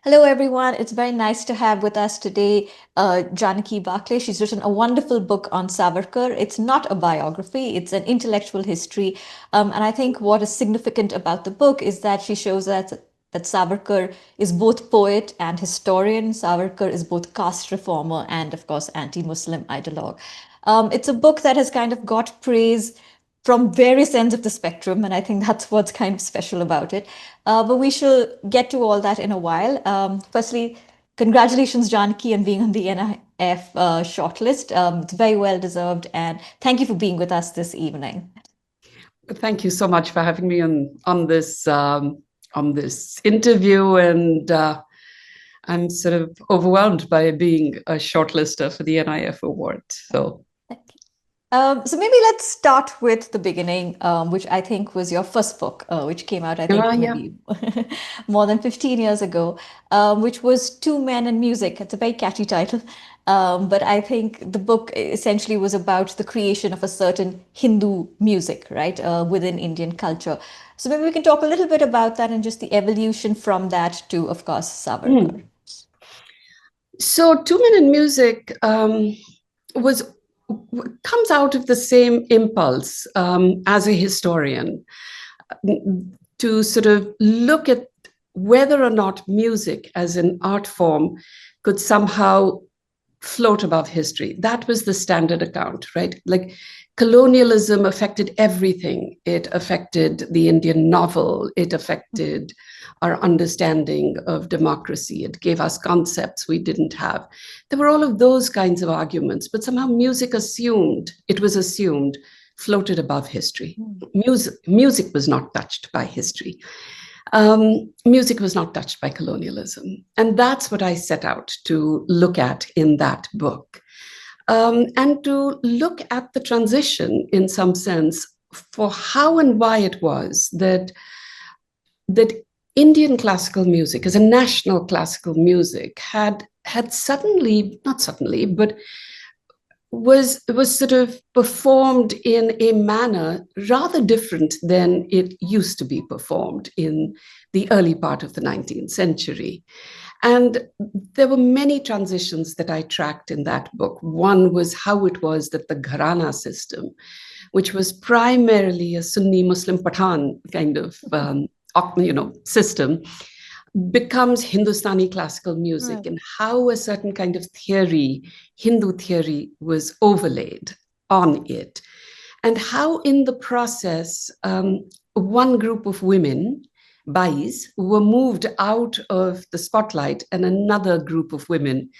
Hello, everyone. It's very nice to have with us today Janaki Bakhle. She's written a wonderful book on Savarkar. It's not a biography, it's an intellectual history. And I think what is significant about the book is that she shows that Savarkar is both poet and historian. Savarkar is both caste reformer and, of course, anti-Muslim ideologue. It's a book that has kind of got praise from various ends of the spectrum, and I think that's what's kind of special about it. But we shall get to all that in a while. Firstly, congratulations, Janaki, on being on the NIF shortlist. It's very well deserved, and thank you for being with us this evening. Thank you so much for having me on this interview, and I'm sort of overwhelmed by being a shortlister for the NIF award. So So maybe let's start with the beginning, which I think was your first book, which came out, I think, yeah. maybe more than 15 years ago, which was Two Men and Music. It's a very catchy title. But I think the book essentially was about the creation of a certain Hindu music, right, within Indian culture. So maybe we can talk a little bit about that and just the evolution from that to, of course, Savarkar. So Two Men in Music was comes out of the same impulse as a historian to sort of look at whether or not music as an art form could somehow float above history. That was the standard account, right? Like colonialism affected everything. It affected the Indian novel. It affected our understanding of democracy. It gave us concepts we didn't have. There were all of those kinds of arguments, but somehow it was assumed, floated above history. Music was not touched by history. Music was not touched by colonialism. And that's what I set out to look at in that book. And to look at the transition in some sense for how and why it was that Indian classical music as a national classical music had suddenly, not suddenly, but was sort of performed in a manner rather different than it used to be performed in the early part of the 19th century. And there were many transitions that I tracked in that book. One was how it was that the Gharana system, which was primarily a Sunni Muslim Pathan kind of system, becomes Hindustani classical music, right, and how a certain kind of theory, Hindu theory, was overlaid on it. And how in the process, one group of women, Bais, were moved out of the spotlight and another group of women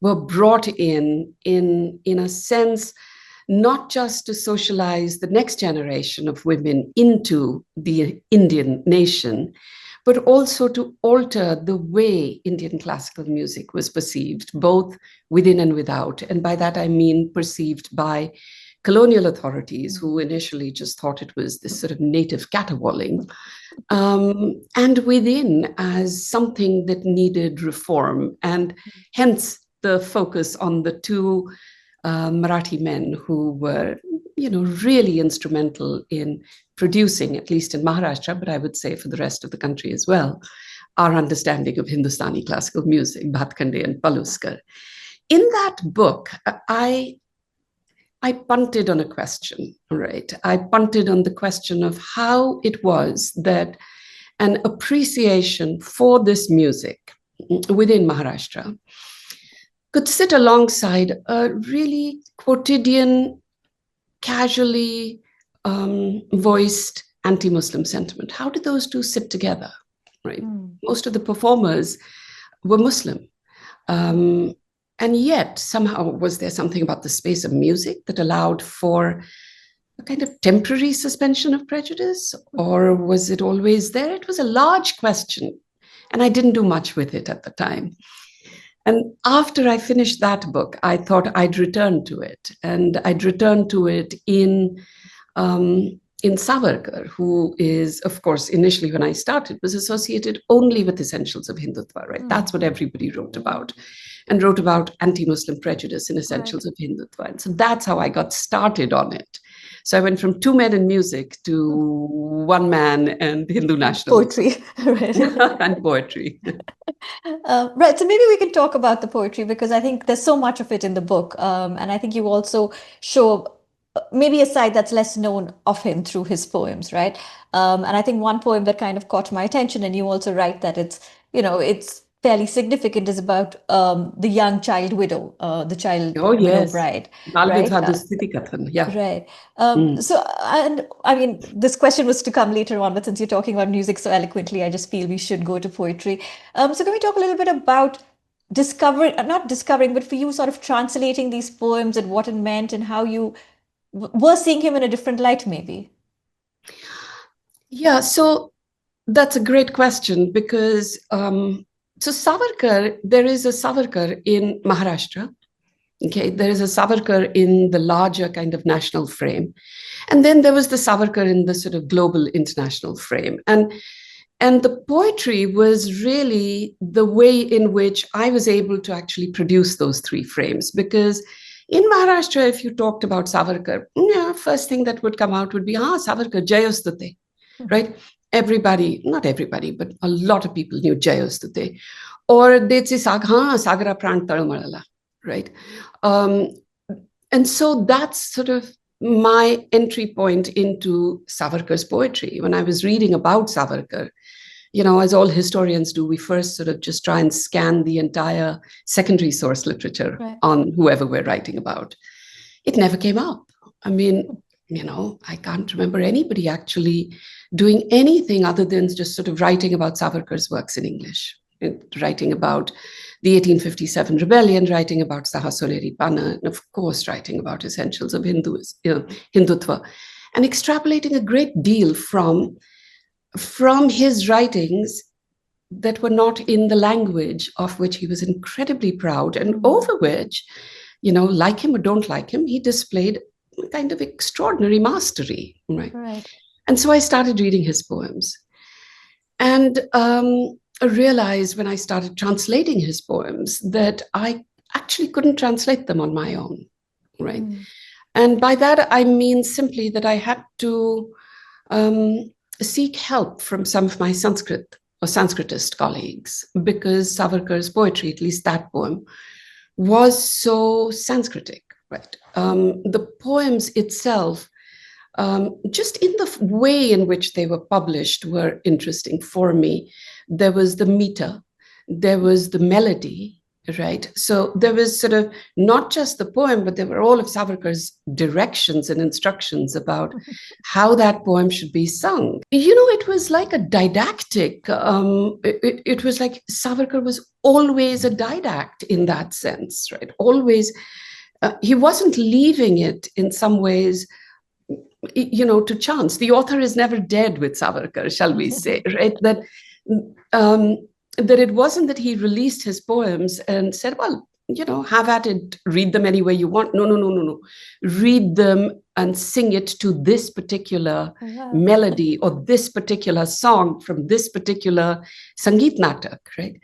were brought in a sense, not just to socialize the next generation of women into the Indian nation, but also to alter the way Indian classical music was perceived, both within and without. And by that, I mean perceived by colonial authorities who initially just thought it was this sort of native caterwauling, and within as something that needed reform. And hence the focus on the two Marathi men who were, really instrumental in producing, at least in Maharashtra, but I would say for the rest of the country as well, our understanding of Hindustani classical music, Bhatkhande and Paluskar. In that book, I punted on a question, right? I punted on the question of how it was that an appreciation for this music within Maharashtra could sit alongside a really quotidian, casually voiced anti-Muslim sentiment. How did those two sit together, right? Most of the performers were Muslim. And yet, somehow, was there something about the space of music that allowed for a kind of temporary suspension of prejudice? Or was it always there? It was a large question, and I didn't do much with it at the time. And after I finished that book, I thought I'd return to it. And I'd return to it in Savarkar, who is, of course, initially when I started, was associated only with essentials of Hindutva, right? That's what everybody wrote about, and wrote about anti-Muslim prejudice in essentials of Hindutva. And so that's how I got started on it. So I went from two men in music to one man and Hindu nationalism. Poetry, right? And poetry. Right. So maybe we can talk about the poetry because I think there's so much of it in the book. And I think you also show maybe a side that's less known of him through his poems, right? And I think one poem that kind of caught my attention, and you also write that it's fairly significant, is about the young child widow, the child Oh, widow yes. bride, Bal right? Vidha Dusthiti Kathan. Yeah. Right. Mm. So, and I mean, this question was to come later on, but since you're talking about music so eloquently, I just feel we should go to poetry. So, can we talk a little bit about discovering, not discovering, but for you, sort of translating these poems and what it meant and how you were seeing him in a different light, maybe? Yeah, so that's a great question because so Savarkar, there is a Savarkar in Maharashtra. Okay, there is a Savarkar in the larger kind of national frame. And then there was the Savarkar in the sort of global international frame. And the poetry was really the way in which I was able to actually produce those three frames. Because in Maharashtra, if you talked about Savarkar, yeah, first thing that would come out would be, Savarkar, Jayastate, Mhm. right? Everybody, not everybody, but a lot of people knew Jayastate. Or they'd say, Sagara Pran Talmalala, right? Um, and so that's sort of my entry point into Savarkar's poetry. When I was reading about Savarkar, as all historians do, we first sort of just try and scan the entire secondary source literature Right. on whoever we're writing about. It never came up. I mean, I can't remember anybody actually doing anything other than just sort of writing about Savarkar's works in English, writing about the 1857 rebellion, writing about Sahasoleri Pana, and of course, writing about essentials of Hindutva, and extrapolating a great deal from his writings that were not in the language of which he was incredibly proud and over which, like him or don't like him, he displayed a kind of extraordinary mastery, right? Right. And so I started reading his poems. And I realized when I started translating his poems that I actually couldn't translate them on my own, right? Mm. And by that, I mean simply that I had to seek help from some of my Sanskrit or Sanskritist colleagues because Savarkar's poetry, at least that poem, was so Sanskritic, right? The poems itself, just in the way in which they were published, were interesting for me. There was the meter, there was the melody, right? So there was sort of not just the poem, but there were all of Savarkar's directions and instructions about how that poem should be sung. It was like a didactic, it was like Savarkar was always a didact in that sense, right? Always, he wasn't leaving it in some ways to chance. The author is never dead with Savarkar, shall we say, right? Um, that it wasn't that he released his poems and said, well, have at it, read them any way you want. No, no, no, no, no. Read them and sing it to this particular Wow. melody or this particular song from this particular Sangeet Natak, right?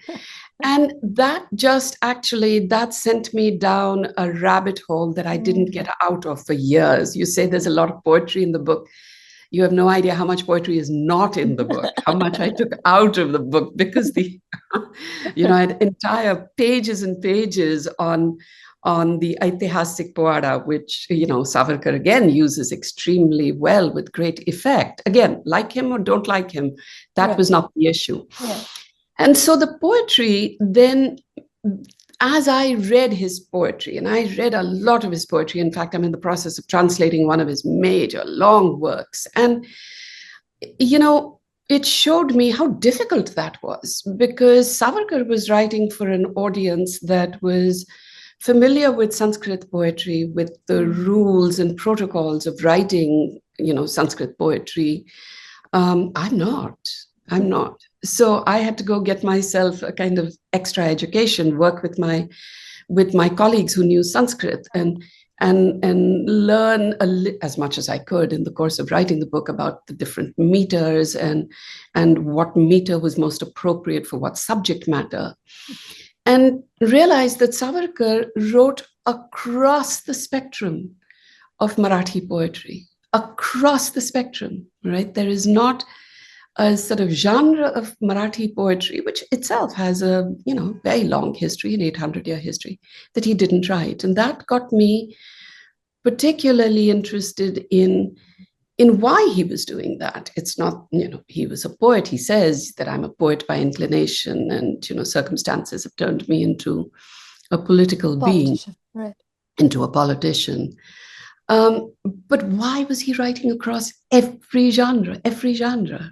And that sent me down a rabbit hole that I didn't get out of for years. You say there's a lot of poetry in the book. You have no idea how much poetry is not in the book, how much I took out of the book because I had entire pages and pages on the Aitihasik Poada, which, Savarkar again uses extremely well with great effect. Again, like him or don't like him, that Right. was not the issue. Yeah. And so the poetry then, as I read his poetry, and I read a lot of his poetry, in fact, I'm in the process of translating one of his major long works. And, it showed me how difficult that was because Savarkar was writing for an audience that was familiar with Sanskrit poetry, with the rules and protocols of writing, Sanskrit poetry. I'm not. I'm not. So I had to go get myself a kind of extra education, work with my colleagues who knew Sanskrit, and learn as much as I could in the course of writing the book about the different meters and what meter was most appropriate for what subject matter, and realized that Savarkar wrote across the spectrum of Marathi poetry. across the spectrum, right? There is not a sort of genre of Marathi poetry, which itself has a, very long history, an 800-year history, that he didn't write. And that got me particularly interested in why he was doing that. It's not, he was a poet. He says that I'm a poet by inclination, and, circumstances have turned me into a political being, Politician, right. into a politician. But why was he writing across every genre,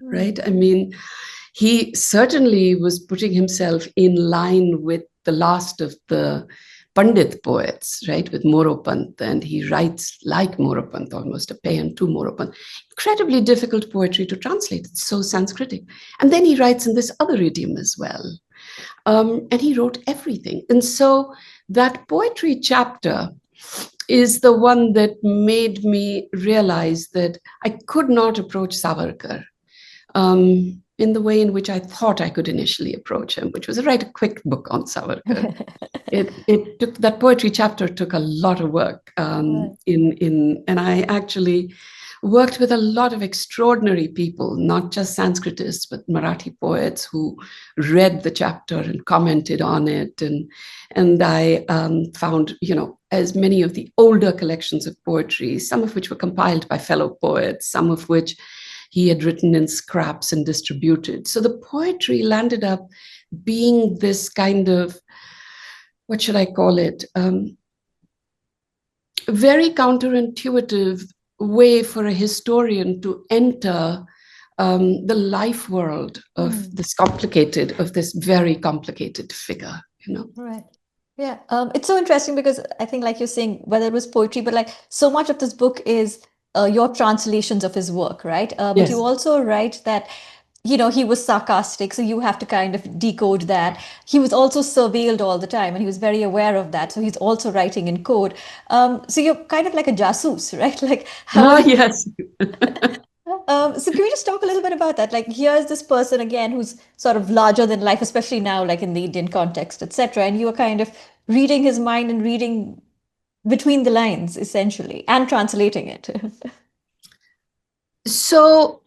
right? I mean, he certainly was putting himself in line with the last of the Pandit poets, right, with Moropant, and he writes like Moropant, almost a paean to Moropant. Incredibly difficult poetry to translate. It's so Sanskritic. And then he writes in this other idiom as well. And he wrote everything. And so that poetry chapter is the one that made me realize that I could not approach Savarkar in the way in which I thought I could initially approach him, which was to write a quick book on Savarkar. It took, that poetry chapter took a lot of work, and I actually worked with a lot of extraordinary people, not just Sanskritists, but Marathi poets who read the chapter and commented on it. And I found, as many of the older collections of poetry, some of which were compiled by fellow poets, some of which he had written in scraps and distributed. So the poetry landed up being this kind of, what should I call it? Very counterintuitive way for a historian to enter the life world of this very complicated figure, Right. Yeah. It's so interesting because I think, like you're saying, whether it was poetry, but like so much of this book is your translations of his work, right? But you Yes. also write that, he was sarcastic, so you have to kind of decode that. He was also surveilled all the time, and he was very aware of that. So he's also writing in code. So you're kind of like a jasoos, right? Like Ah, how yes. so can we just talk a little bit about that? Like, here's this person again who's sort of larger than life, especially now, like in the Indian context, etc. And you are kind of reading his mind and reading between the lines, essentially, and translating it. So,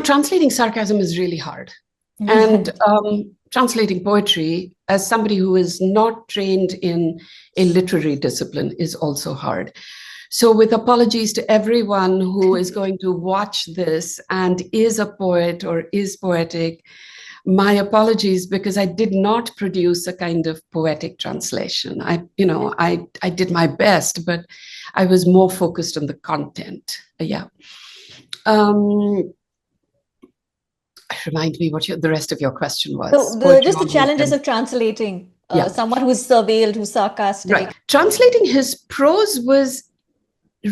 translating sarcasm is really hard. And Right. translating poetry, as somebody who is not trained in a literary discipline, is also hard. So, with apologies to everyone who is going to watch this and is a poet or is poetic, my apologies, because I did not produce a kind of poetic translation. I did my best, but I was more focused on the content. Yeah. Remind me what the rest of your question was. So Poetry just the on challenges wisdom. of translating Yeah, someone who's surveilled, who's sarcastic. right. Translating his prose was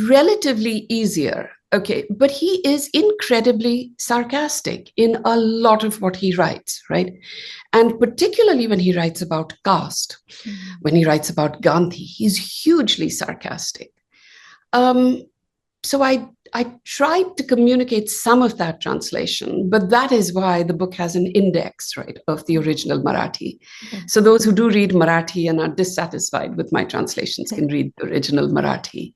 relatively easier. Okay, but he is incredibly sarcastic in a lot of what he writes, right? And particularly when he writes about caste, when he writes about Gandhi, he's hugely sarcastic. So I tried to communicate some of that translation, but that is why the book has an index, right, of the original Marathi. So those who do read Marathi and are dissatisfied with my translations can read the original Marathi.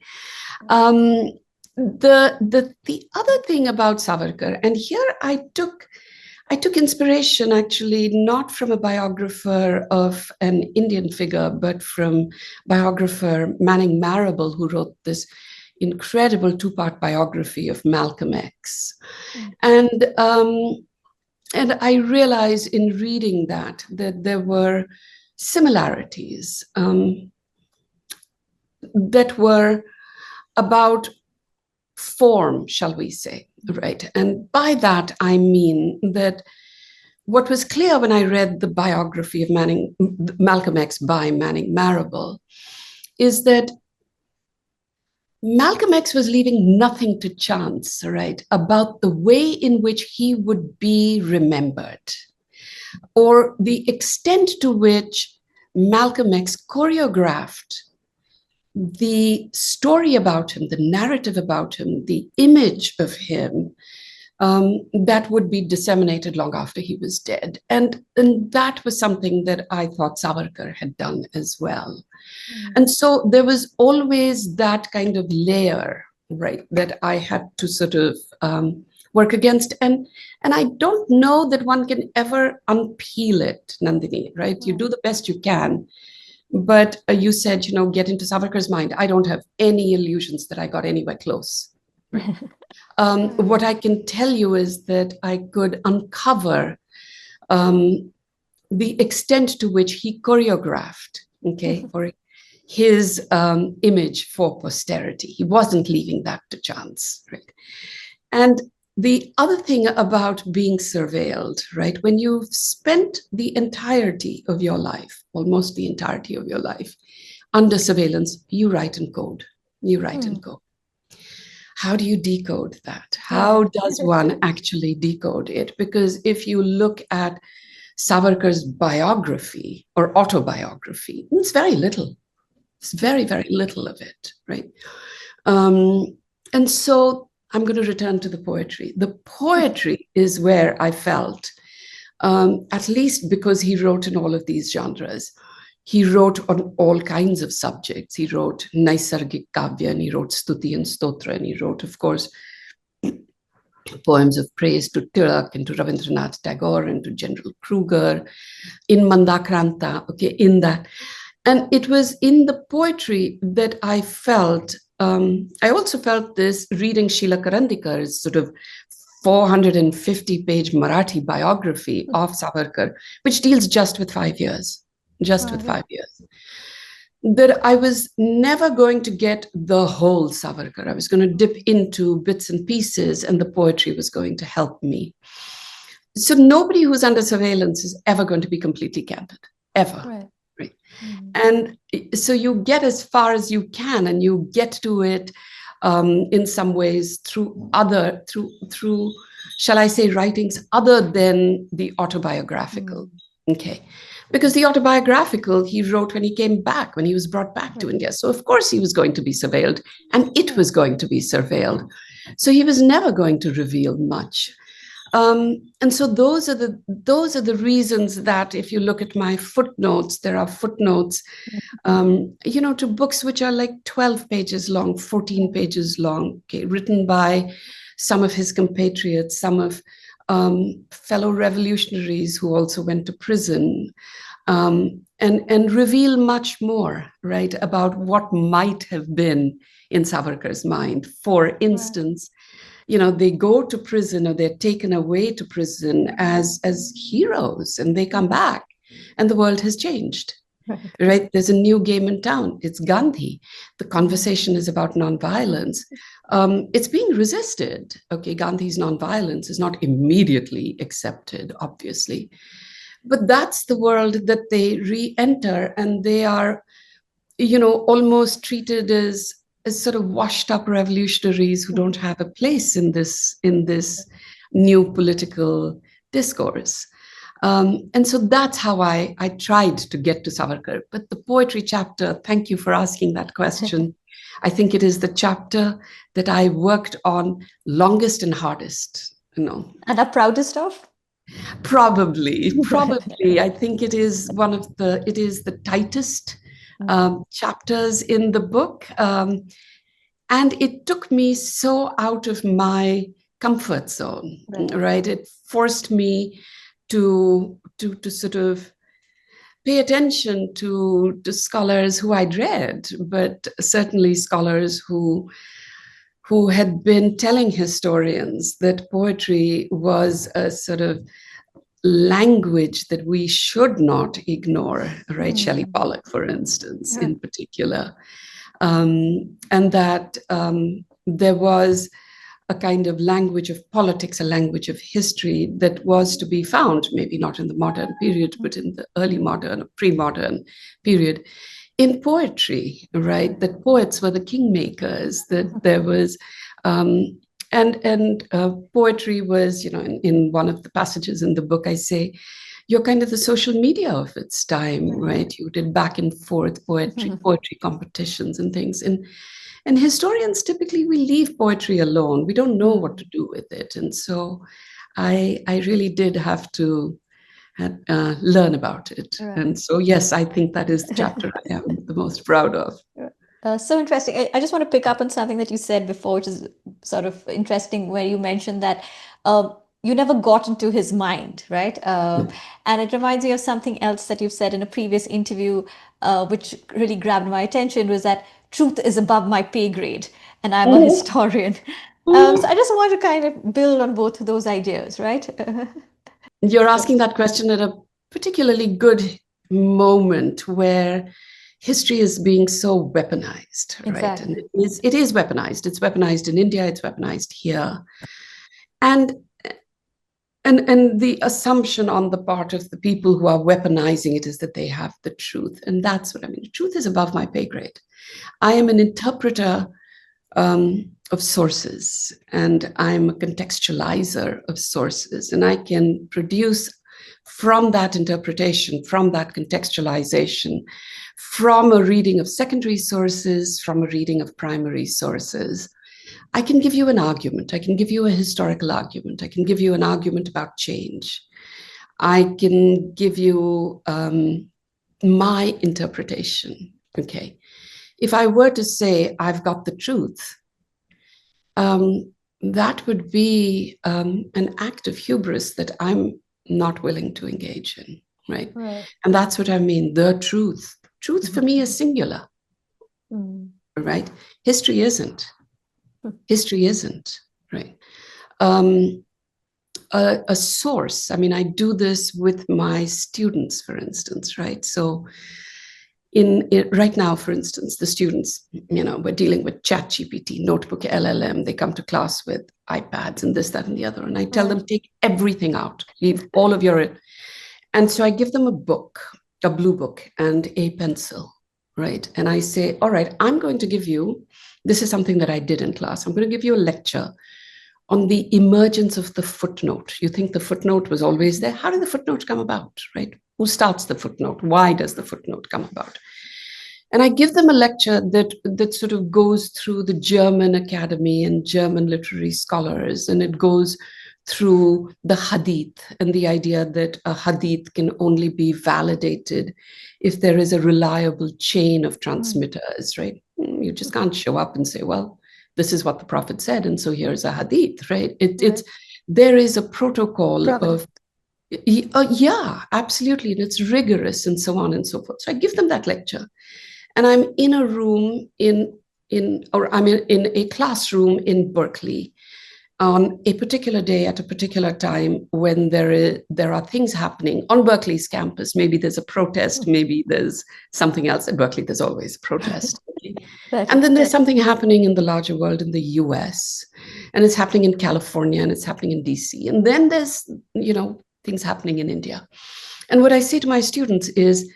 The other thing about Savarkar, and here I took inspiration actually not from a biographer of an Indian figure, but from biographer Manning Marable, who wrote this incredible two-part biography of Malcolm X. And I realized in reading that there were similarities that were about form, shall we say, right? And by that, I mean that what was clear when I read the biography of Malcolm X by Manning Marable is that Malcolm X was leaving nothing to chance, right, about the way in which he would be remembered, or the extent to which Malcolm X choreographed the story about him, the narrative about him, the image of him that would be disseminated long after he was dead. And that was something that I thought Savarkar had done as well. And so there was always that kind of layer right, that I had to sort of work against. And I don't know that one can ever unpeel it, Nandini, right? You do the best you can. But you said, get into Savarkar's mind. I don't have any illusions that I got anywhere close. Right. What I can tell you is that I could uncover the extent to which he choreographed, okay, or his image for posterity. He wasn't leaving that to chance, right? And the other thing about being surveilled, right? When you've spent the entirety of your life, almost the entirety of your life, under surveillance, you write in code. You write in code. How do you decode that? How does one actually decode it? Because if you look at Savarkar's biography or autobiography, it's very little. It's very, very little of it, right? And so I'm going to return to the poetry. The poetry is where I felt, at least because he wrote in all of these genres, he wrote on all kinds of subjects. He wrote Naisargik Kavya, and he wrote Stuti and Stotra, and he wrote, of course, poems of praise to Tilak and to Rabindranath Tagore and to General Kruger, in Mandakranta, okay, in that. And it was in the poetry that I felt, I also felt this reading Sheila Karandikar's sort of 450-page Marathi biography of Savarkar, which deals just with 5 years, with 5 years, that I was never going to get the whole Savarkar. I was going to dip into bits and pieces, and the poetry was going to help me. So nobody who's under surveillance is ever going to be completely candid, ever. Right. And so you get as far as you can, and you get to it in some ways through shall I say, writings other than the autobiographical. Okay. Because the autobiographical he wrote when he came back, when he was brought back to India. So of course he was going to be surveilled, and it was going to be surveilled. So he was never going to reveal much. And so those are the reasons that if you look at my footnotes, there are footnotes, to books which are like 12 pages long, 14 pages long, okay, written by some of his compatriots, some of fellow revolutionaries who also went to prison, and reveal much more, right, about what might have been in Savarkar's mind. For instance, they go to prison, or they're taken away to prison as heroes, and they come back, and the world has changed. Right? There's a new game in town. It's Gandhi. The conversation is about nonviolence. It's being resisted. Okay, Gandhi's nonviolence is not immediately accepted, obviously. But that's the world that they re-enter, and they are, almost treated as sort of washed up revolutionaries who don't have a place in this new political discourse. And so that's how I tried to get to Savarkar. But the poetry chapter, thank you for asking that question. I think it is the chapter that I worked on longest and hardest, And are proudest of? Probably. I think it is the tightest chapters in the book. And it took me so out of my comfort zone, right? It forced me to sort of pay attention to scholars who I'd read, but certainly scholars who had been telling historians that poetry was a sort of language that we should not ignore, right? Shelley Pollock, for instance, in particular. And that there was a kind of language of politics, a language of history that was to be found, maybe not in the modern period, but in the early modern, pre-modern period, in poetry, right? That poets were the kingmakers, that there was, and poetry was, in one of the passages in the book, I say, you're kind of the social media of its time, right? You did back and forth poetry competitions and things. And historians, typically, we leave poetry alone. We don't know what to do with it. And so I really did have to learn about it. Right. And so, yes, I think that is the chapter I am the most proud of. So interesting. I just want to pick up on something that you said before, which is sort of interesting, where you mentioned that you never got into his mind, right? And it reminds me of something else that you've said in a previous interview, which really grabbed my attention, was that truth is above my pay grade, and I'm a Mhm. historian. So I Mhm. just want to kind of build on both of those ideas, right? You're asking that question at a particularly good moment where history is being so weaponized, right? And Exactly. it is weaponized. It's weaponized in India, it's weaponized here. And and the assumption on the part of the people who are weaponizing it is that they have the truth. And that's what I mean. The truth is above my pay grade. I am an interpreter of sources, and I'm a contextualizer of sources, and I can produce from that interpretation, from that contextualization, from a reading of secondary sources, from a reading of primary sources. I can give you an argument. I can give you a historical argument. I can give you an argument about change. I can give you my interpretation. Okay. If I were to say I've got the truth, um, that would be an act of hubris that I'm not willing to engage in, right? Right. And that's what I mean, the truth. Truth for me is singular, Mm. right? History isn't. History isn't, right? Um, a source, I mean, I do this with my students, for instance, right? So right now, for instance, the students, we're dealing with ChatGPT, Notebook, LLM. They come to class with iPads and this, that, and the other. And I tell Right. them, take everything out, leave all of your. And so I give them a book, a blue book, and a pencil, right? And I say, all right, I'm going to give you, this is something that I did in class. I'm going to give you a lecture on the emergence of the footnote. You think the footnote was always there? How did the footnote come about, right? Who starts the footnote? Why does the footnote come about? And I give them a lecture that sort of goes through the German Academy and German literary scholars, and it goes through the hadith and the idea that a hadith can only be validated if there is a reliable chain of Mm. transmitters, right? You just can't show up and say, well, this is what the prophet said, and so here's a hadith, right? It's Right. there is a protocol Provenance. of yeah, absolutely, and it's rigorous and so on and so forth. So I give them that lecture, and I'm in a room in a classroom in Berkeley on a particular day at a particular time when there are things happening on Berkeley's campus. Maybe there's a protest, maybe there's something else. At Berkeley, there's always a protest. Right. And then there's something happening in the larger world in the US, and it's happening in California, and it's happening in DC. And then there's, things happening in India. And what I say to my students is,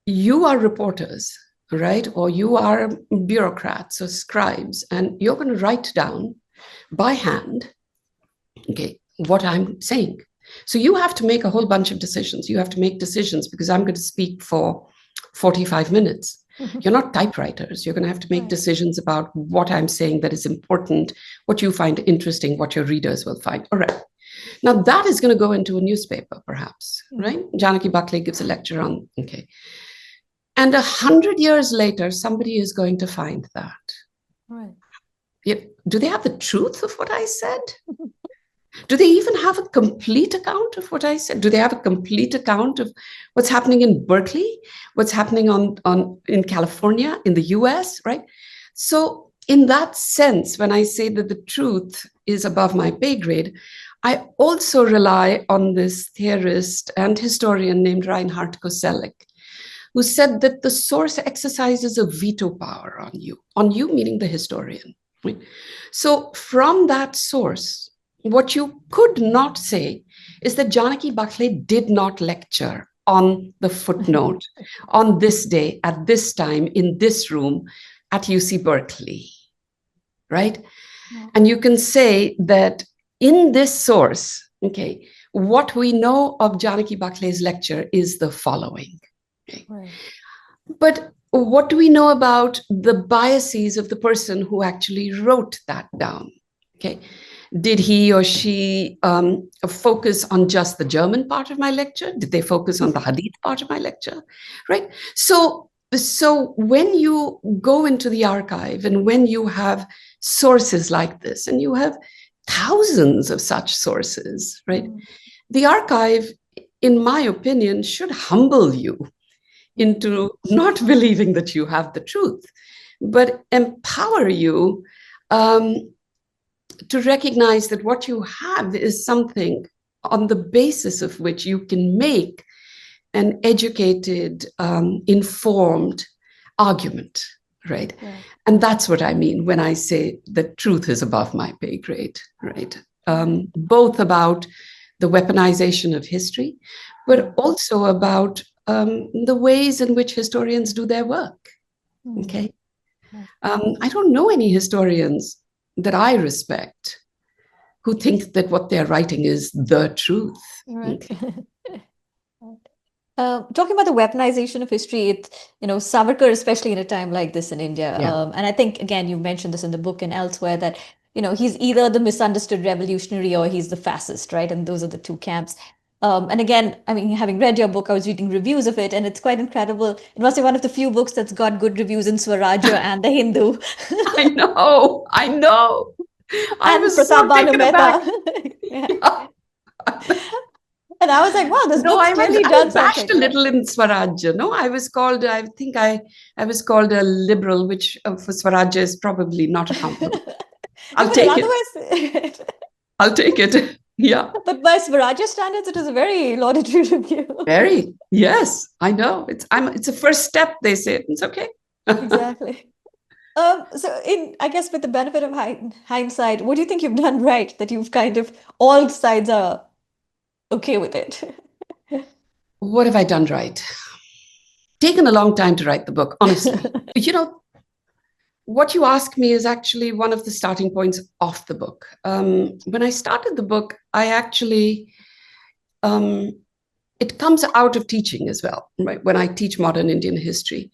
you are reporters, right? Or you are bureaucrats or scribes, and you're going to write down by hand, okay, what I'm saying. So you have to make a whole bunch of decisions. You have to make decisions because I'm going to speak for 45 minutes. You're not typewriters. You're going to have to make Right. decisions about what I'm saying that is important, what you find interesting, what your readers will find. All right. Now that is going to go into a newspaper, perhaps, Mhm. right? Janaki Bakhle gives a lecture on, okay. And 100 years later, somebody is going to find that. Right. Do they have the truth of what I said? Do they even have a complete account of what I said? Do they have a complete account of what's happening in Berkeley, what's happening in California, in the US, right? So, in that sense, when I say that the truth is above my pay grade, I also rely on this theorist and historian named Reinhard Koselleck, who said that the source exercises a veto power on you meaning the historian. Right? So from that source, what you could not say is that Janaki Bakhle did not lecture on the footnote on this day, at this time, in this room at UC Berkeley, right? Yeah. And you can say that in this source, okay, what we know of Janaki Bakhle's lecture is the following. Okay? Right. But what do we know about the biases of the person who actually wrote that down? Okay. Did he or she focus on just the German part of my lecture? Did they focus on the Hadith part of my lecture? Right. So So when you go into the archive and when you have sources like this, and you have thousands of such sources, right? The archive, in my opinion, should humble you into not believing that you have the truth, but empower you to recognize that what you have is something on the basis of which you can make an educated, informed argument, right? And that's what I mean when I say that truth is above my pay grade, right? Both about the weaponization of history, but also about the ways in which historians do their work, okay? I don't know any historians that I respect who think that what they're writing is the truth. Right. Talking about the weaponization of history, Savarkar, especially in a time like this in India, and I think, again, you mentioned this in the book and elsewhere, that, he's either the misunderstood revolutionary or he's the fascist, right? And those are the two camps. And again, I mean, having read your book, I was reading reviews of it, and it's quite incredible. It must be one of the few books that's got good reviews in Swarajya and the Hindu. I know. I and was Pratap so taken aback. Banu Mehta. And I was like, wow, this book's clearly I done bashed something. a little in Swarajya. No, I was called, I think I was called a liberal, which for Swarajya is probably not a compliment. I'll take it. I'll take it. Yeah. But by Swarajya standards, it is a very laudatory review. Very. Yes, I know. It's a first step, they say. It's okay. Exactly. So I guess with the benefit of hindsight, what do you think you've done right, that you've kind of, all sides are okay with it? What have I done right? Taken a long time to write the book, honestly. What you ask me is actually one of the starting points of the book. When I started the book, I actually, it comes out of teaching as well, right? When I teach modern Indian history.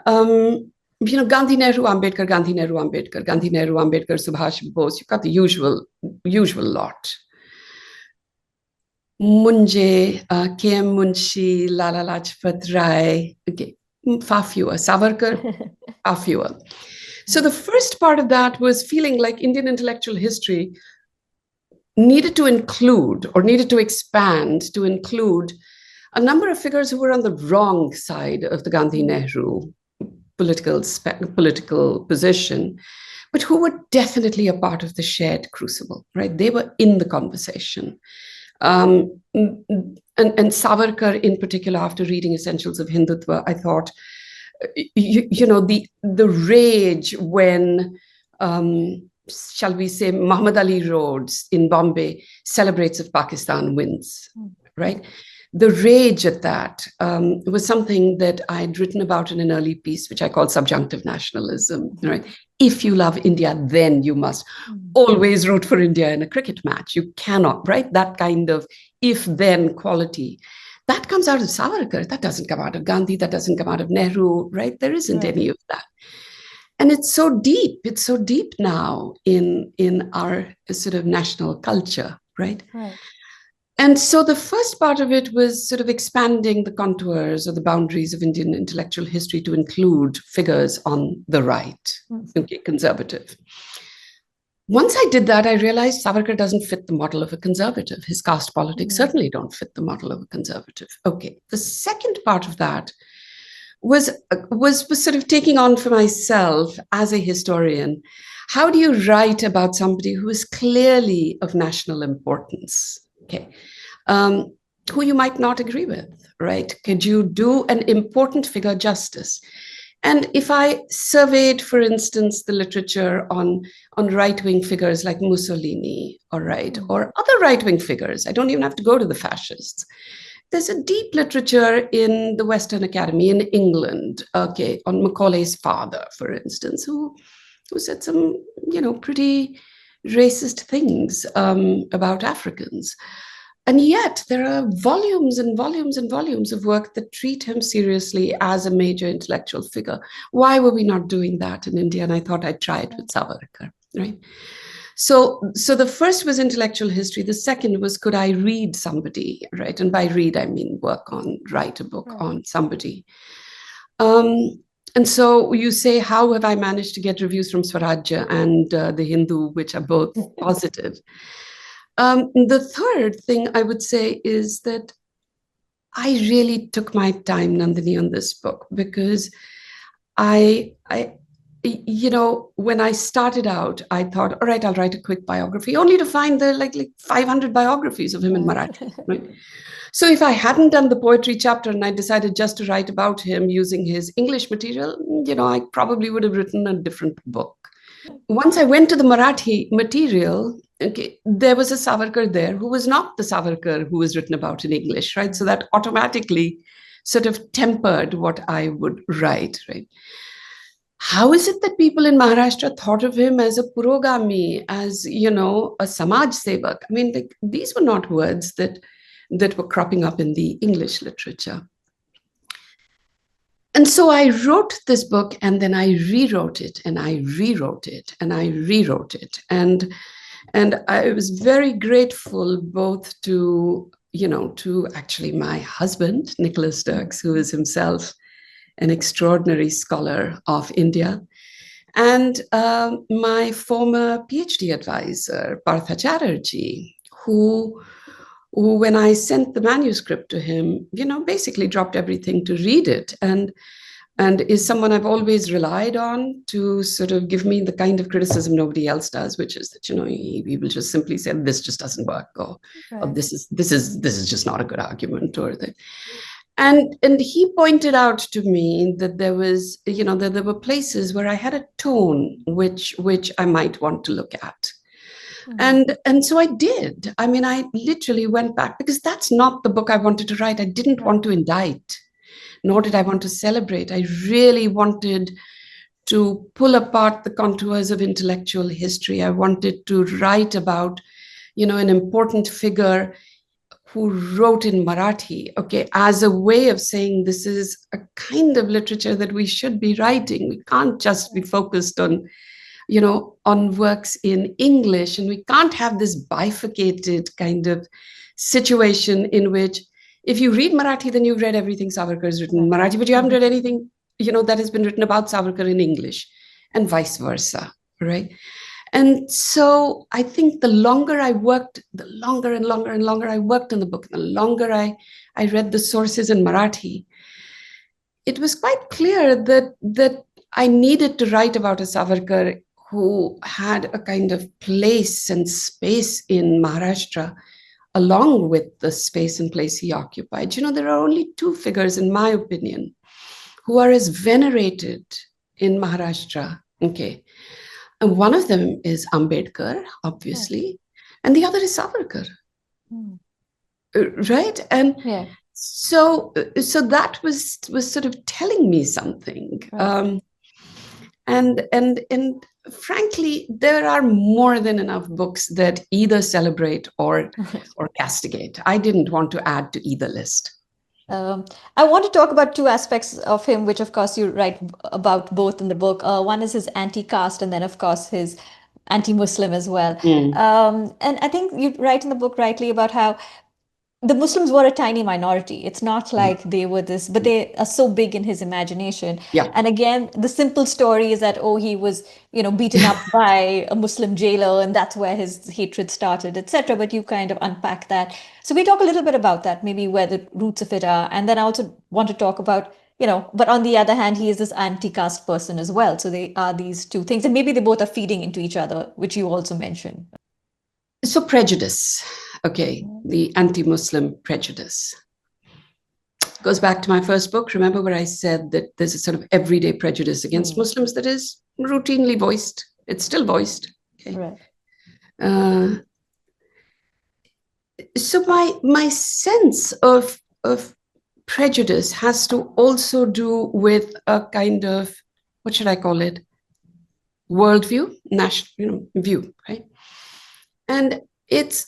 Gandhi, Nehru, Ambedkar, Gandhi, Nehru, Ambedkar, Gandhi, Nehru, Ambedkar, Subhash Bose, you've got the usual lot. Munje, K.M. Munshi, Lala Lajpat Rai, okay, far fewer. Savarkar, far fewer. So the first part of that was feeling like Indian intellectual history needed to include, or needed to expand to include, a number of figures who were on the wrong side of the Gandhi-Nehru political position, but who were definitely a part of the shared crucible, right? They were in the conversation. And Savarkar in particular, after reading Essentials of Hindutva, I thought, the rage when, shall we say, Muhammad Ali Roads in Bombay celebrates if Pakistan wins, right? The rage at that was something that I'd written about in an early piece, which I called Subjunctive Nationalism, right? If you love India, then you must always root for India in a cricket match. You cannot, right? That kind of if-then quality. That comes out of Savarkar. That doesn't come out of Gandhi. That doesn't come out of Nehru, right? There isn't any of that. And it's so deep. It's so deep now in our sort of national culture, right? And so the first part of it was sort of expanding the contours or the boundaries of Indian intellectual history to include figures on the right, okay, conservative. Once I did that, I realized Savarkar doesn't fit the model of a conservative. His caste politics certainly don't fit the model of a conservative. Okay, the second part of that was sort of taking on for myself as a historian. How do you write about somebody who is clearly of national importance? Okay, who you might not agree with, right? Could you do an important figure justice? And if I surveyed, for instance, the literature on right-wing figures like Mussolini, or other right-wing figures, I don't even have to go to the fascists. There's a deep literature in the Western Academy in England, okay, on Macaulay's father, for instance, who said some, pretty racist things about Africans. And yet there are volumes and volumes and volumes of work that treat him seriously as a major intellectual figure. Why were we not doing that in India? And I thought I'd try it with Savarkar, right? So the first was intellectual history. The second was, could I read somebody, right? And by read, I mean write a book on somebody. And so you say, how have I managed to get reviews from Swarajya and the Hindu, which are both positive? The third thing I would say is that I really took my time, Nandini, on this book, because when I started out, I thought, all right, I'll write a quick biography, only to find there like 500 biographies of him in Marathi. Right? So if I hadn't done the poetry chapter and I decided just to write about him using his English material, I probably would have written a different book. Once I went to the Marathi material, okay, there was a Savarkar there who was not the Savarkar who was written about in English, right? So that automatically sort of tempered what I would write, right? How is it that people in Maharashtra thought of him as a purogami, as, a samaj sevak? I mean, these were not words that were cropping up in the English literature. And so I wrote this book, and then I rewrote it, and I rewrote it, and I rewrote it. And I was very grateful both to actually my husband, Nicholas Dirks, who is himself an extraordinary scholar of India, and my former PhD advisor, Partha Chatterjee, who when I sent the manuscript to him, basically dropped everything to read it, and is someone I've always relied on to sort of give me the kind of criticism nobody else does, which is that he will just simply say this just doesn't work, or this is just not a good argument, or that. And he pointed out to me that there was, that there were places where I had a tone which I might want to look at. And so I did. I mean, I literally went back, because that's not the book I wanted to write. I didn't want to indict, nor did I want to celebrate. I really wanted to pull apart the contours of intellectual history. I wanted to write about, an important figure who wrote in Marathi, okay, as a way of saying this is a kind of literature that we should be writing. We can't just be focused on, on works in English, and we can't have this bifurcated kind of situation in which if you read Marathi, then you've read everything Savarkar has written in Marathi, but you haven't read anything, that has been written about Savarkar in English, and vice versa, right? And so I think the longer I worked, the longer and longer and longer I worked on the book, the longer I read the sources in Marathi, it was quite clear that I needed to write about a Savarkar who had a kind of place and space in Maharashtra, along with the space and place he occupied. There are only two figures, in my opinion, who are as venerated in Maharashtra, okay? And one of them is Ambedkar, obviously, and the other is Savarkar, right? And so that was sort of telling me something. And frankly, there are more than enough books that either celebrate or castigate. I didn't want to add to either list. I want to talk about two aspects of him, which of course you write about both in the book. One is his anti-caste, and then of course his anti-Muslim as well. And I think you write in the book rightly about how the Muslims were a tiny minority. It's not like they were this, but they are so big in his imagination. Yeah. And again, the simple story is that, he was, beaten up by a Muslim jailer, and that's where his hatred started, etc. But you kind of unpack that. So we talk a little bit about that, maybe where the roots of it are. And then I also want to talk about, but on the other hand, he is this anti-caste person as well. So they are these two things, and maybe they both are feeding into each other, which you also mentioned. So prejudice, okay, the anti-Muslim prejudice goes back to my first book. Remember where I said that there's a sort of everyday prejudice against Muslims that is routinely voiced. It's still voiced. Okay. Right. So my sense of prejudice has to also do with a kind of, what should I call it? Worldview, national view, right? And it's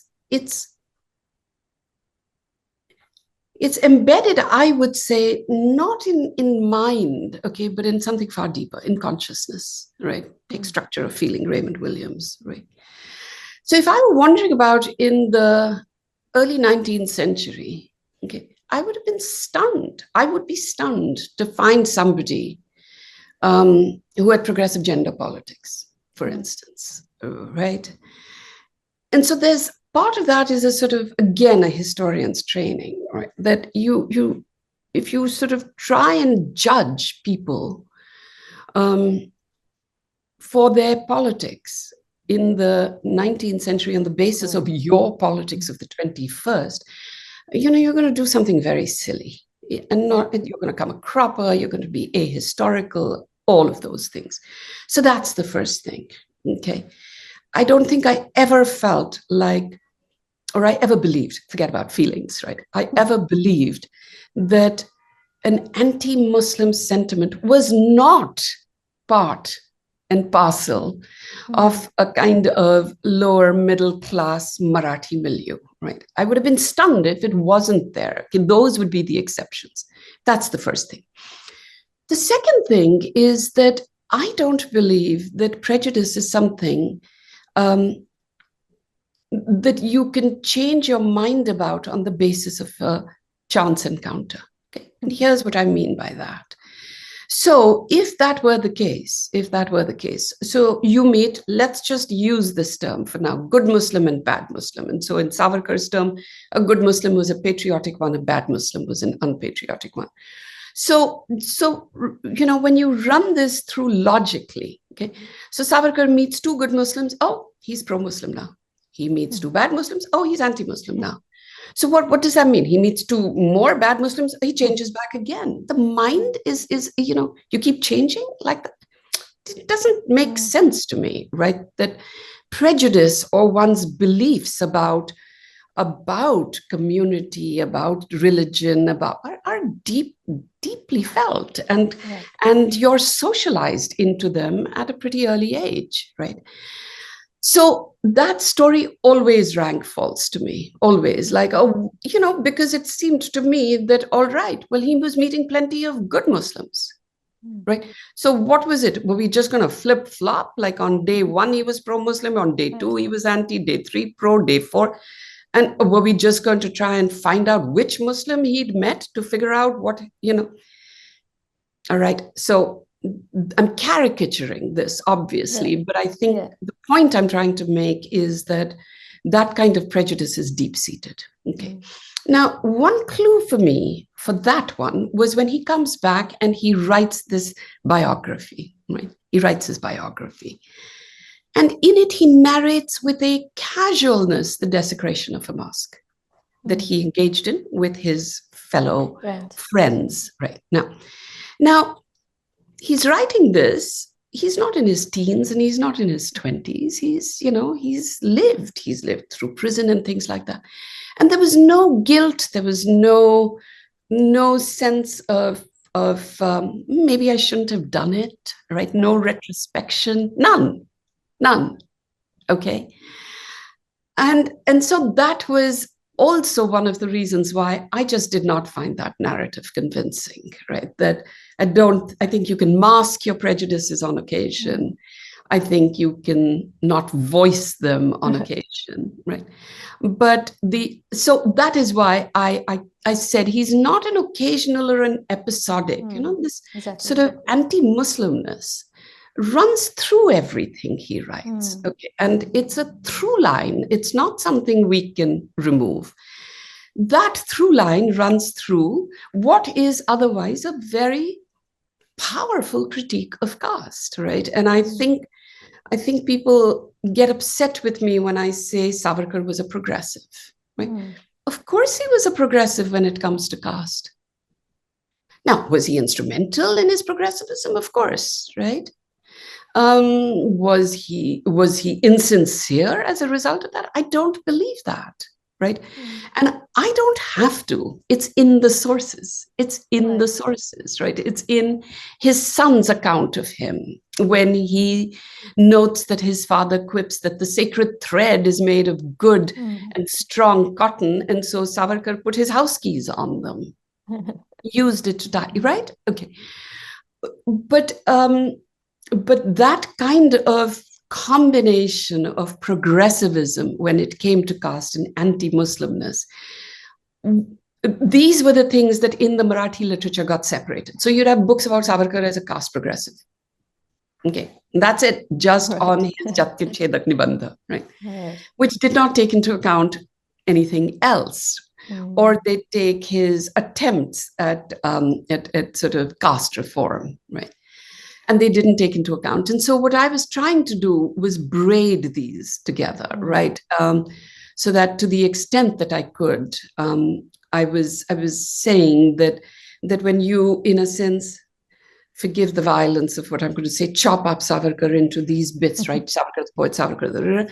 embedded, I would say, not in mind, okay, but in something far deeper, in consciousness, right? Take Structure of Feeling, Raymond Williams, right? So if I were wondering about in the early 19th century, okay, I would have been stunned. I would be stunned to find somebody who had progressive gender politics, for instance, right? And so there's part of that is a sort of, again, a historian's training, right? That if you sort of try and judge people for their politics in the 19th century on the basis of your politics of the 21st, you're going to do something very silly. And you're going to come a cropper, you're going to be ahistorical, all of those things. So that's the first thing, okay? I don't think I ever felt like, or I ever believed, forget about feelings, right? I ever believed that an anti-Muslim sentiment was not part and parcel of a kind of lower middle class Marathi milieu, right? I would have been stunned if it wasn't there. Okay, those would be the exceptions. That's the first thing. The second thing is that I don't believe that prejudice is something that you can change your mind about on the basis of a chance encounter. Okay? And here's what I mean by that. So if that were the case, so you meet, let's just use this term for now, good Muslim and bad Muslim. And so in Savarkar's term, a good Muslim was a patriotic one, a bad Muslim was an unpatriotic one. So when you run this through logically, okay, so Savarkar meets two good Muslims, oh, he's pro-Muslim now. He meets two bad Muslims, oh, he's anti-Muslim now. So what does that mean? He meets two more bad Muslims, he changes back again. The mind is you keep changing like that. It doesn't make sense to me, right? That prejudice or one's beliefs about community, about religion, are deeply felt, and you're socialized into them at a pretty early age, right? So that story always rang false to me, always, like, because it seemed to me that, all right, well, he was meeting plenty of good Muslims, right? So what was it? Were we just going to flip-flop? Like on day one, he was pro-Muslim, on day two, he was anti, day three, pro, day four. And were we just going to try and find out which Muslim he'd met to figure out what, All right. So I'm caricaturing this, obviously, but I think the point I'm trying to make is that kind of prejudice is deep-seated. Okay. Now, one clue for me for that one was when he comes back and he writes this biography, right? He writes his biography. And in it, he narrates with a casualness the desecration of a mosque that he engaged in with his fellow friends, right? Now, he's writing this, he's not in his teens and he's not in his 20s. He's lived through prison and things like that. And there was no guilt. There was no sense of maybe I shouldn't have done it, right? No retrospection, none. Okay. And so that was also one of the reasons why I just did not find that narrative convincing, right? That I think you can mask your prejudices on occasion. I think you can not voice them on occasion, right? So that is why I said he's not an occasional or an episodic, this sort of anti-Muslimness runs through everything he writes. Okay, and it's a through line. It's not something we can remove. That through line runs through what is otherwise a very powerful critique of caste, right? And I think people get upset with me when I say Savarkar was a progressive, right? Of course he was a progressive when it comes to caste. Now, was he instrumental in his progressivism? Of course, right? Was he insincere as a result of that? I don't believe that, right? And I don't have to. It's in the sources. The sources, right? It's in his son's account of him when he notes that his father quips that the sacred thread is made of good and strong cotton, and so Savarkar put his house keys on them, used it to die, right? Okay, but that kind of combination of progressivism when it came to caste and anti-Muslimness these were the things that in the Marathi literature got separated. So you'd have books about Savarkar as a caste progressive. Okay, that's it, just on his Jatyachedak Nibandha, right? Which did not take into account anything else. Or they take his attempts at sort of caste reform, right? And they didn't take into account. And so what I was trying to do was braid these together, right? So that to the extent that I could, I was saying that when you, in a sense, forgive the violence of what I'm going to say, chop up Savarkar into these bits, right? Savarkar's poet, Savarkar,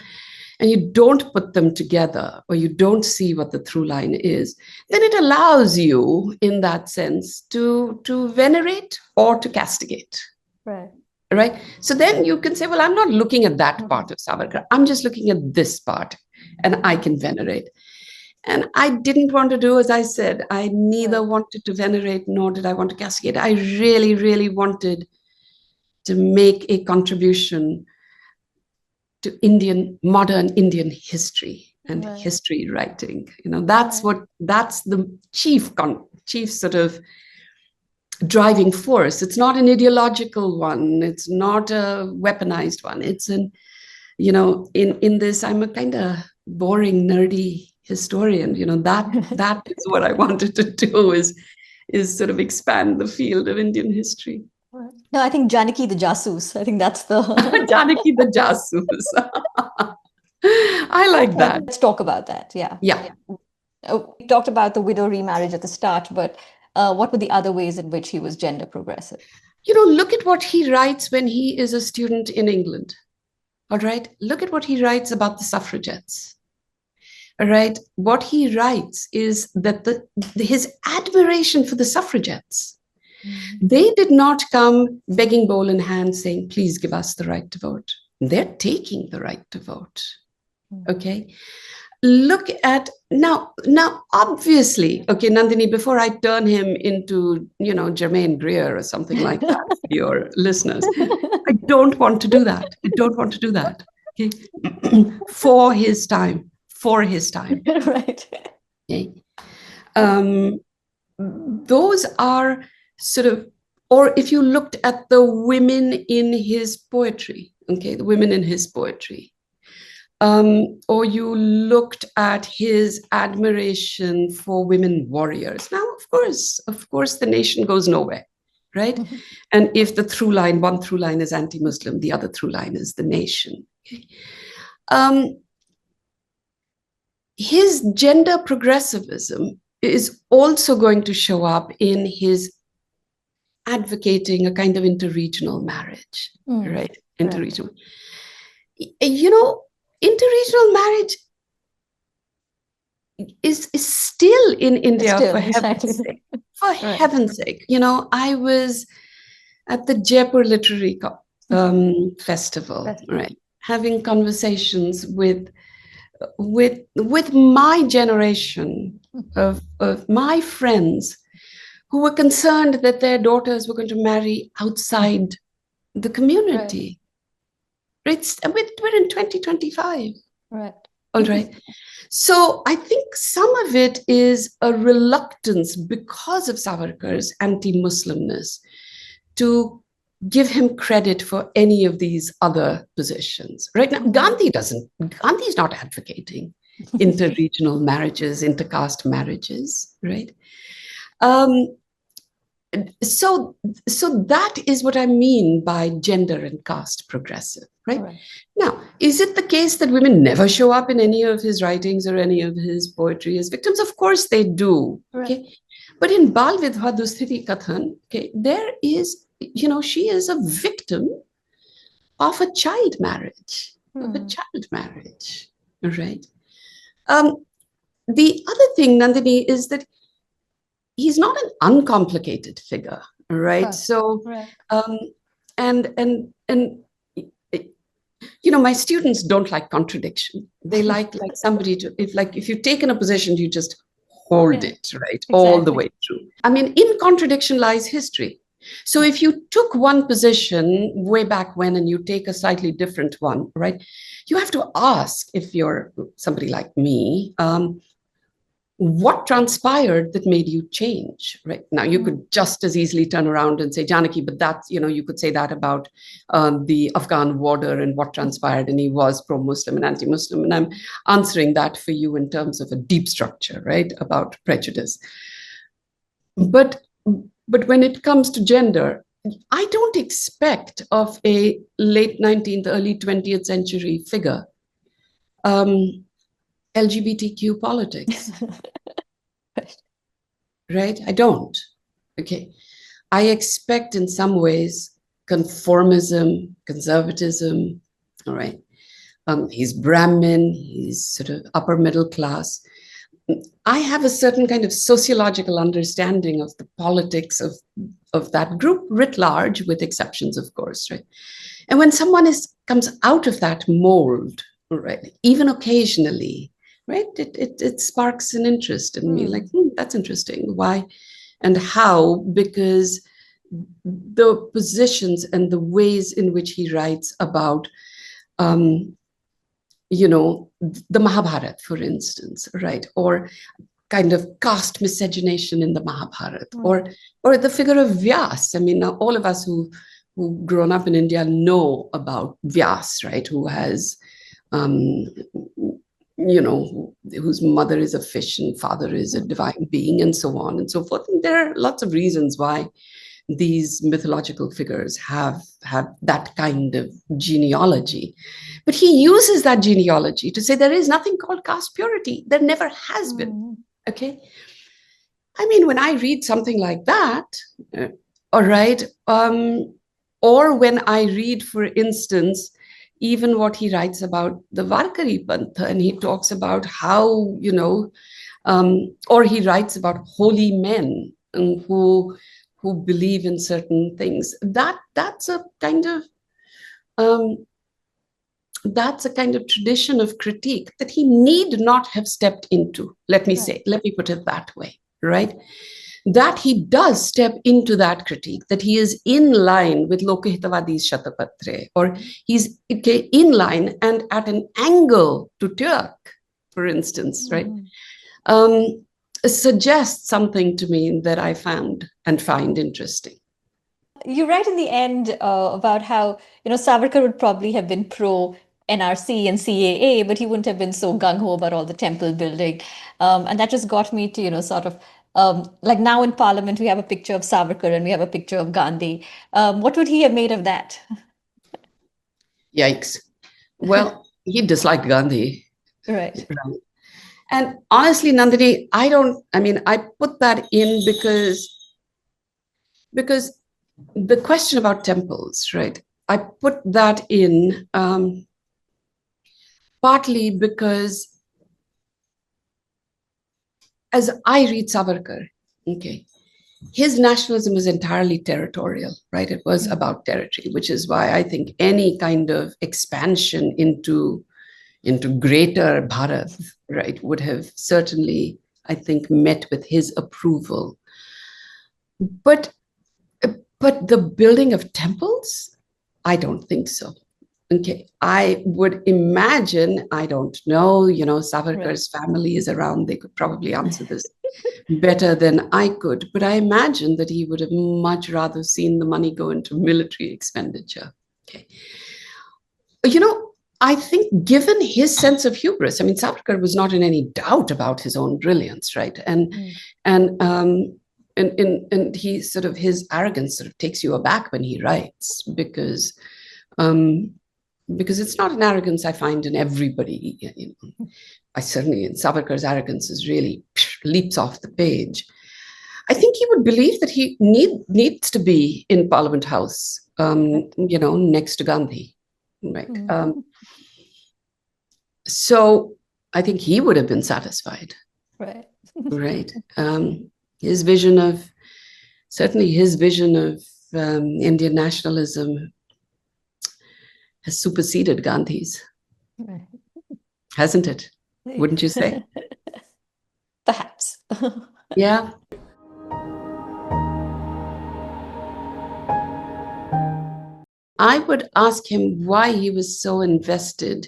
and you don't put them together, or you don't see what the through line is, then it allows you, in that sense, to venerate or to castigate. Right. So then you can say, well, I'm not looking at that part of Savarkar. I'm just looking at this part, and I can venerate. And I didn't want to do, as I said, I neither wanted to venerate nor did I want to castigate. I really, really wanted to make a contribution to modern Indian history and history writing. That's the chief sort of driving force. It's not an ideological one. It's not a weaponized one. It's in this, I'm a kind of boring, nerdy historian. That is what I wanted to do, is sort of expand the field of Indian history. No, I think Janaki the Jasoos. I think that's the Janaki the Jasoos. I like that. Let's talk about that. Yeah. We talked about the widow remarriage at the start, but what were the other ways in which he was gender progressive? Look at what he writes when he is a student in England. All right. Look at what he writes about the suffragettes. All right. What he writes is that his admiration for the suffragettes, they did not come begging bowl in hand saying, please give us the right to vote. They're taking the right to vote. Okay. Look at now, obviously, okay, Nandini, before I turn him into, Germaine Greer or something like that for your listeners, I don't want to do that. Okay. For his time. Right. Okay. Those are sort of, or if you looked at the women in his poetry, okay, the women in his poetry, or you looked at his admiration for women warriors. Now, of course, the nation goes nowhere, right? And if the one through line is anti-Muslim, the other through line is the nation. Okay? His gender progressivism is also going to show up in his advocating a kind of interregional marriage, right? Interregional. Interregional marriage is still in India, for heaven's sake. For heaven's sake. I was at the Jaipur Literary Festival, right, having conversations with my generation of my friends who were concerned that their daughters were going to marry outside the community. We're in 2025. Right. All right. So I think some of it is a reluctance because of Savarkar's anti-Muslimness to give him credit for any of these other positions. Right now, Gandhi's not advocating interregional marriages, intercaste marriages, right? So that is what I mean by gender and caste progressive, right? Now, is it the case that women never show up in any of his writings or any of his poetry as victims? Of course they do. Okay, but in Bal Vidha Dusthiti Kathan, okay, there is, she is a victim of a child marriage, right? The other thing, Nandini, is that he's not an uncomplicated figure, right? So, and my students don't like contradiction. They like somebody to, if you've taken a position, you just hold it, right? Exactly. All the way through. I mean, in contradiction lies history. So if you took one position way back when and you take a slightly different one, right? You have to ask, if you're somebody like me, what transpired that made you change? Right now, you could just as easily turn around and say Janaki, but that's, you could say that about the Afghan warder and what transpired, and he was pro-Muslim and anti-Muslim. And I'm answering that for you in terms of a deep structure, right, about prejudice. But when it comes to gender, I don't expect of a late 19th, early 20th century figure LGBTQ politics. Right? I don't. Okay. I expect in some ways conformism, conservatism. All right. He's Brahmin, he's sort of upper middle class. I have a certain kind of sociological understanding of the politics of that group writ large, with exceptions, of course, right? And when someone comes out of that mold, right, even occasionally, right, it sparks an interest in me, like, that's interesting. Why and how? Because the positions and the ways in which he writes about the Mahabharata, for instance, right? Or kind of caste miscegenation in the Mahabharata, or the figure of Vyas. I mean, now all of us who've grown up in India know about Vyas, right? Who has, whose mother is a fish and father is a divine being, and so on and so forth. And there are lots of reasons why these mythological figures have that kind of genealogy. But he uses that genealogy to say there is nothing called caste purity. There never has been. Okay. I mean, when I read something like that, all right, or when I read, for instance, even what he writes about the Varkari Pantha, and he talks about how, or he writes about holy men who believe in certain things. That's a kind of tradition of critique that he need not have stepped into. Let me put it that way, right? That he does step into that critique, that he is in line with Lokahitavadi Chattopadhyay, or he's in line and at an angle to Turk, for instance, right? Suggests something to me that I found and find interesting. You write in the end about how, Savarkar would probably have been pro NRC and CAA, but he wouldn't have been so gung-ho about all the temple building. And that just got me to, sort of, like now in Parliament, we have a picture of Savarkar and we have a picture of Gandhi. What would he have made of that? Yikes. Well, he disliked Gandhi. Right. And honestly, Nandini, I put that in because the question about temples, right? I put that in partly because as I read Savarkar, okay, his nationalism was entirely territorial, right? It was about territory, which is why I think any kind of expansion into greater Bharat, right, would have certainly, I think, met with his approval. But the building of temples, I don't think so. Okay, I would imagine, I don't know, Savarkar's family is around, they could probably answer this better than I could, but I imagine that he would have much rather seen the money go into military expenditure. Okay. I think given his sense of hubris, I mean, Savarkar was not in any doubt about his own brilliance, right? And he sort of, his arrogance sort of takes you aback when he writes, because it's not an arrogance I find in everybody. I certainly, in Savarkar's arrogance is really leaps off the page. I think he would believe that he needs to be in Parliament House, next to Gandhi, right? So I think he would have been satisfied, right? Right. His vision of Indian nationalism has superseded Gandhi's, right. Hasn't it? Wouldn't you say? Perhaps. Yeah. I would ask him why he was so invested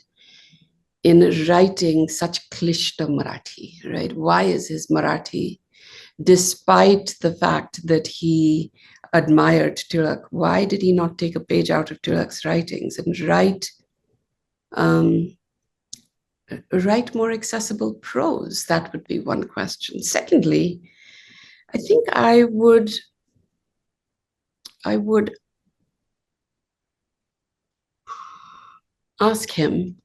in writing such klishta Marathi, right? Why is his Marathi, despite the fact that he admired Tilak, why did he not take a page out of Tilak's writings and write more accessible prose? That would be one question. Secondly, I think I would ask him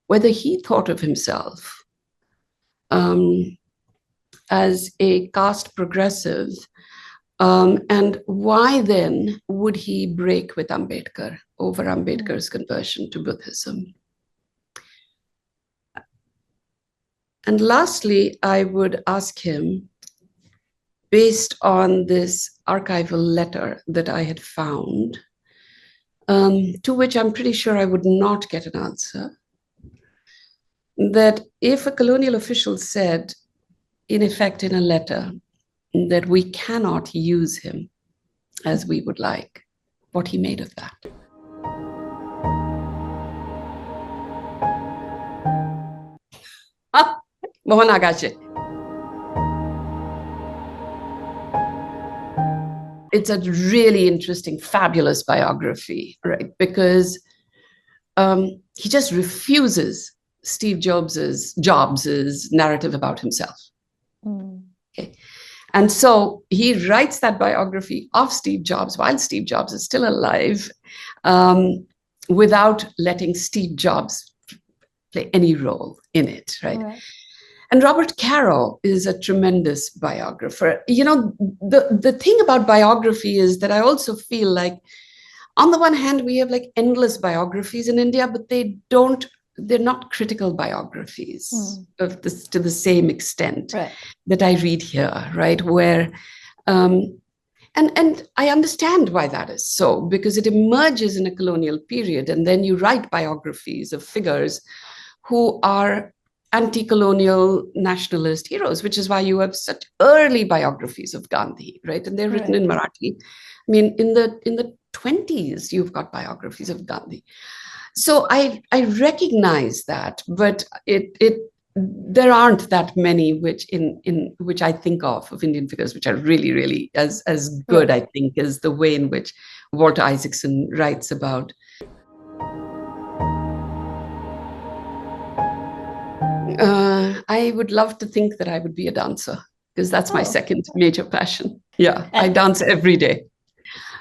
whether he thought of himself as a caste progressive, and why then would he break with Ambedkar over Ambedkar's conversion to Buddhism? And lastly, I would ask him, based on this archival letter that I had found, to which I'm pretty sure I would not get an answer, that if a colonial official said, in effect, in a letter, that we cannot use him as we would like, what he made of that. Mohan Agache. It's a really interesting, fabulous biography, right? Because he just refuses Steve Jobs's narrative about himself. Okay. And so he writes that biography of Steve Jobs while Steve Jobs is still alive, without letting Steve Jobs play any role in it, right? And Robert Caro is a tremendous biographer. You know, the thing about biography is that I also feel like, on the one hand, we have like endless biographies in India, but they're not critical biographies of this to the same extent that I read here, right? Where, and I understand why that is so, because it emerges in a colonial period, and then you write biographies of figures who are anti-colonial nationalist heroes, which is why you have such early biographies of Gandhi, right? And they're written in Marathi. I mean, in the 20s, you've got biographies of Gandhi. So I recognize that, but there aren't that many which which I think of Indian figures which are really, really as good, I think, as the way in which Walter Isaacson writes about. I would love to think that I would be a dancer, because that's my second major passion. Yeah, I dance every day.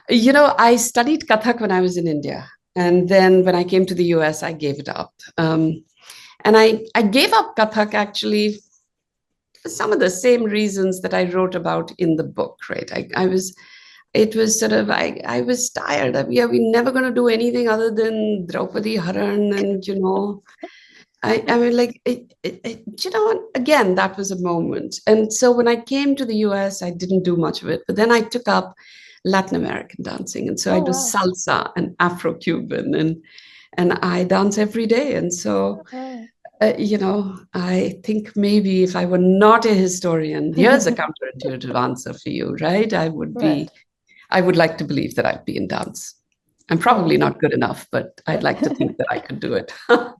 You know, I studied Kathak when I was in India. And then when I came to the US, I gave it up. And I gave up Kathak actually for some of the same reasons that I wrote about in the book, right? I was tired of, we're never going to do anything other than Draupadi Haran, and, you know, I mean, like, you know, again, that was a moment. And so when I came to the US, I didn't do much of it. But then I took up Latin American dancing. And so I do salsa and Afro-Cuban, and I dance every day. And so, you know, I think maybe if I were not a historian, here's a counterintuitive answer for you, right? I would like to believe that I'd be in dance. I'm probably not good enough, but I'd like to think that I could do it.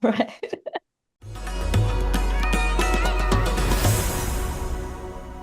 Right.